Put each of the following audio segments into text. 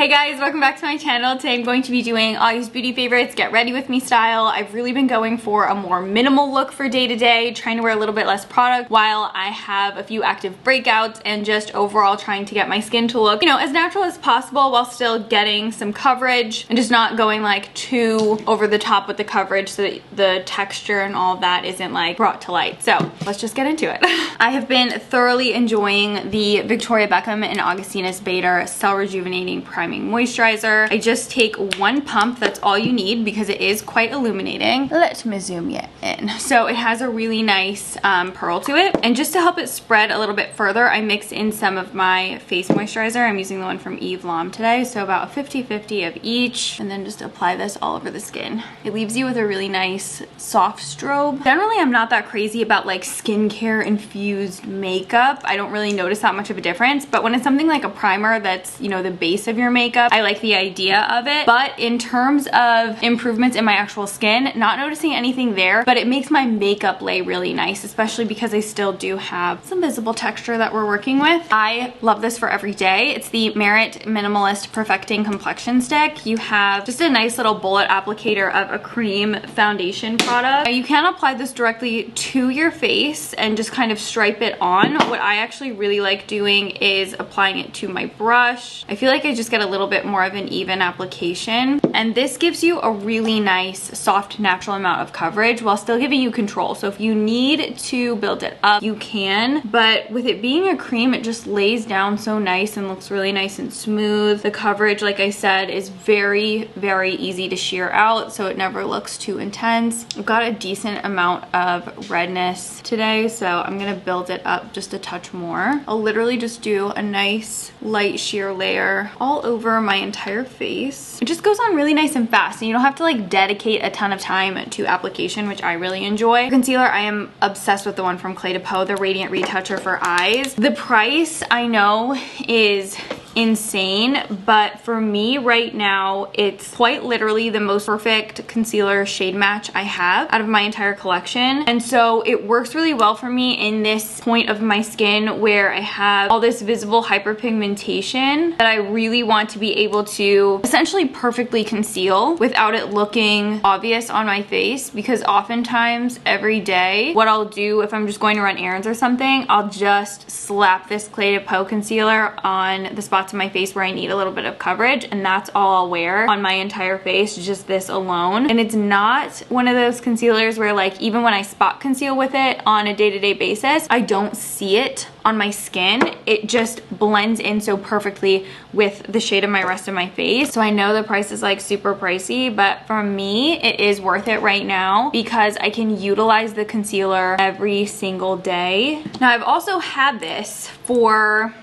Hey guys, welcome back to my channel. Today I'm going to be doing August beauty favorites, get ready with me style. I've really been going for a more minimal look for day to day, trying to wear a little bit less product while I have a few active breakouts and just overall trying to get my skin to look, as natural as possible while still getting some coverage and just not going like too over the top with the coverage so that the texture and all of that isn't like brought to light. So let's just get into it. I have been thoroughly enjoying the Victoria Beckham and Augustinus Bader Cell Rejuvenating Priming Moisturizer. I just take one pump, that's all you need because it is quite illuminating. Let me zoom you in. So it has a really nice pearl to it, and just to help it spread a little bit further, I mix in some of my face moisturizer. I'm using the one from Eve Lom today, so about 50-50 of each, and then just apply this all over the skin. It leaves you with a really nice soft strobe. Generally, I'm not that crazy about like skincare infused makeup. I don't really notice that much of a difference, but when it's something like a primer that's, the base of your makeup, I like the idea of it. But in terms of improvements in my actual skin, not noticing anything there, but it makes my makeup lay really nice, especially because I still do have some visible texture that we're working with. I love this for every day. It's the Myrick Minimalist Perfecting Complexion Stick. You have just a nice little bullet applicator of a cream foundation product. You can apply this directly to your face and just kind of stripe it on. What I actually really like doing is applying it to my brush. I feel like I just get a little bit more of an even application, and this gives you a really nice soft natural amount of coverage while still giving you control. So if you need to build it up, you can, but with it being a cream, it just lays down so nice and looks really nice and smooth. The coverage, like I said, is very easy to sheer out, so it never looks too intense. I've got a decent amount of redness today, so I'm gonna build it up just a touch more. I'll literally just do a nice light sheer layer all over my entire face. It just goes on really nice and fast, and you don't have to like dedicate a ton of time to application, which I really enjoy. Concealer, I am obsessed with the one from Clé de Peau, the Radiant Retoucher for eyes. The price, I know, is insane, but for me right now, it's quite literally the most perfect concealer shade match I have out of my entire collection. And so it works really well for me in this point of my skin where I have all this visible hyperpigmentation that I really want to be able to essentially perfectly conceal without it looking obvious on my face, because oftentimes every day what I'll do if I'm just going to run errands or something, I'll just slap this Clé de Peau concealer on the spots of my face where I need a little bit of coverage, and that's all I'll wear on my entire face, just this alone. And it's not one of those concealers where like even when I spot conceal with it on a day-to-day basis, I don't see it on my skin. It just blends in so perfectly with the shade of my rest of my face. So I know the price is like super pricey, but for me it is worth it right now because I can utilize the concealer every single day. Now I've also had this for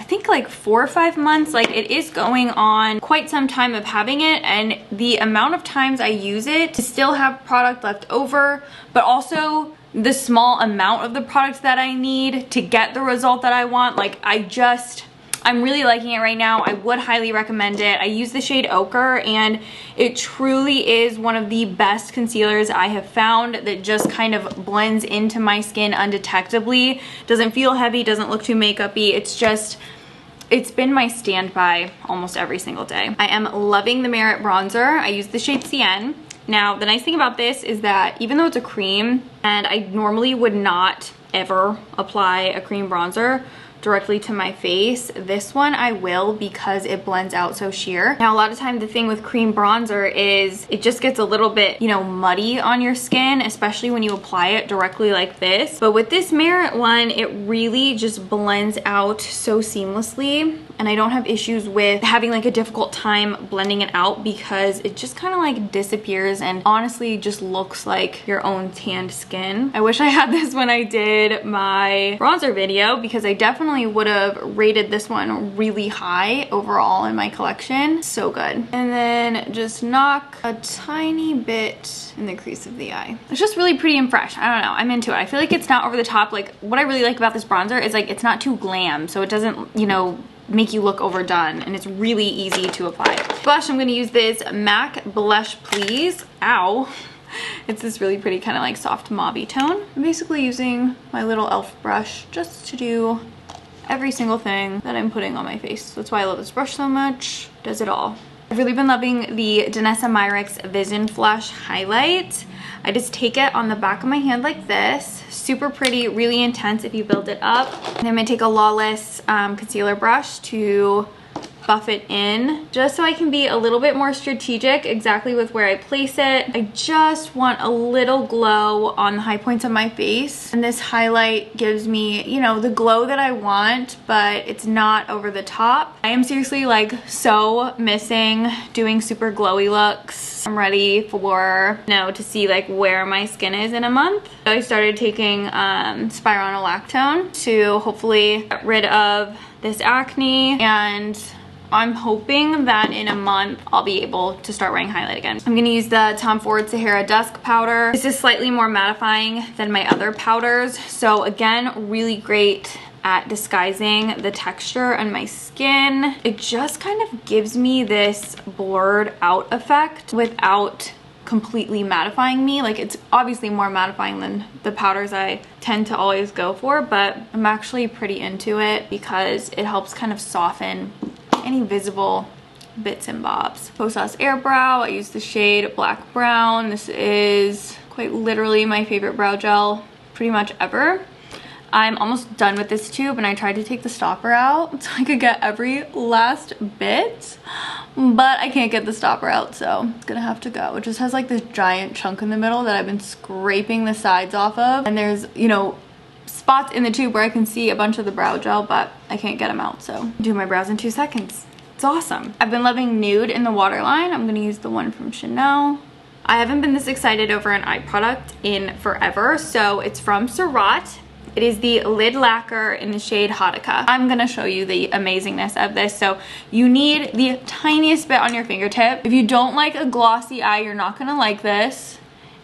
I think like 4 or 5 months. Like it is going on quite some time of having it, and the amount of times I use it to still have product left over, but also the small amount of the product that I need to get the result that I want. Like I'm really liking it right now. I would highly recommend it. I use the shade Ochre, and it truly is one of the best concealers I have found that just kind of blends into my skin undetectably. Doesn't feel heavy, doesn't look too makeup-y. It's been my standby almost every single day. I am loving the Merit bronzer. I use the shade Seine. Now, the nice thing about this is that even though it's a cream, and I normally would not ever apply a cream bronzer directly to my face, this one I will because it blends out so sheer. Now a lot of time the thing with cream bronzer is it just gets a little bit muddy on your skin, especially when you apply it directly like this. But with this Merit one, it really just blends out so seamlessly, and I don't have issues with having like a difficult time blending it out because it just kind of like disappears and honestly just looks like your own tanned skin. I wish I had this when I did my bronzer video because I definitely would have rated this one really high overall in my collection. So good. And then just knock a tiny bit in the crease of the eye. It's just really pretty and fresh. I don't know, I'm into it. I feel like it's not over the top. Like what I really like about this bronzer is like it's not too glam, so it doesn't make you look overdone, and it's really easy to apply. Blush, I'm going to use this MAC Blush Please. Ow. It's this really pretty kind of like soft mauve tone. I'm basically using my little e.l.f. brush just to do every single thing that I'm putting on my face. That's why I love this brush so much. Does it all. I've really been loving the Danessa Myrick's Vision Flash Highlight. I just take it on the back of my hand like this. Super pretty, really intense if you build it up. And I'm gonna take a Lawless concealer brush to buff it in, just so I can be a little bit more strategic exactly with where I place it. I just want a little glow on the high points of my face, and this highlight gives me, you know, the glow that I want, but it's not over the top. I am seriously like so missing doing super glowy looks. I'm ready for, you know, to see like where my skin is in a month. So I started taking spironolactone to hopefully get rid of this acne, and I'm hoping that in a month I'll be able to start wearing highlight again. I'm gonna use the Tom Ford Sahara Dusk powder. This is slightly more mattifying than my other powders. So again, really great at disguising the texture on my skin. It just kind of gives me this blurred out effect without completely mattifying me. Like, it's obviously more mattifying than the powders I tend to always go for, but I'm actually pretty into it because it helps kind of soften any visible bits and bobs. Post Sauce Air Brow, I use the shade Black Brown. This is quite literally my favorite brow gel pretty much ever. I'm almost done with this tube, and I tried to take the stopper out so I could get every last bit, but I can't get the stopper out, so it's gonna have to go. It just has like this giant chunk in the middle that I've been scraping the sides off of, and there's, you know, spots in the tube where I can see a bunch of the brow gel, but I can't get them out, so do my brows in 2 seconds. It's awesome. I've been loving Nude in the waterline. I'm gonna use the one from Chanel. I haven't been this excited over an eye product in forever, so it's from Surratt. It is the Lid Lacquer in the shade Hotica. I'm gonna show you the amazingness of this. So you need the tiniest bit on your fingertip. If you don't like a glossy eye, you're not gonna like this.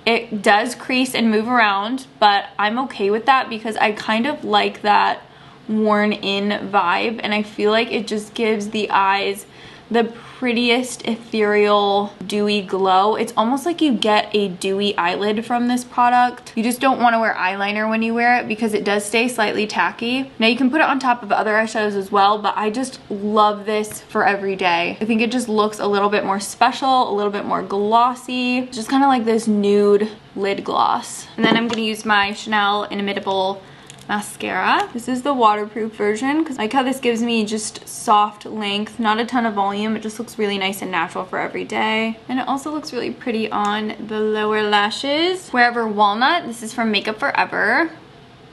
It does crease and move around, but I'm okay with that because I kind of like that worn in vibe, and I feel like it just gives the eyes the prettiest ethereal dewy glow. It's almost like you get a dewy eyelid from this product. You just don't want to wear eyeliner when you wear it because it does stay slightly tacky. Now you can put it on top of other eyeshadows as well, but I just love this for every day. I think it just looks a little bit more special, a little bit more glossy, just kind of like this nude lid gloss. And then I'm going to use my Chanel Inimitable mascara. This is the waterproof version because I like how this gives me just soft length, not a ton of volume. It just looks really nice and natural for every day. And it also looks really pretty on the lower lashes. Wherever Walnut, this is from Makeup Forever. And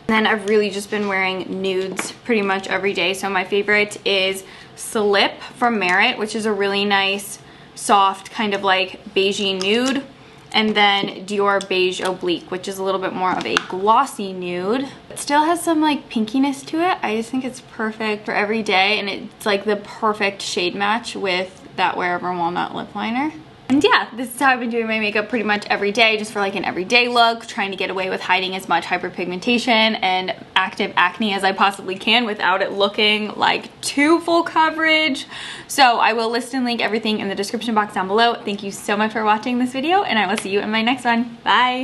then I've really just been wearing nudes pretty much every day. So my favorite is Slip from Merit, which is a really nice, soft, kind of like beigey nude. And then Dior Beige Oblique, which is a little bit more of a glossy nude. It still has some like pinkiness to it. I just think it's perfect for every day, and it's like the perfect shade match with that Wherever Walnut lip liner. And yeah, this is how I've been doing my makeup pretty much every day, just for like an everyday look, trying to get away with hiding as much hyperpigmentation and active acne as I possibly can without it looking like too full coverage. So I will list and link everything in the description box down below. Thank you so much for watching this video, and I will see you in my next one. Bye!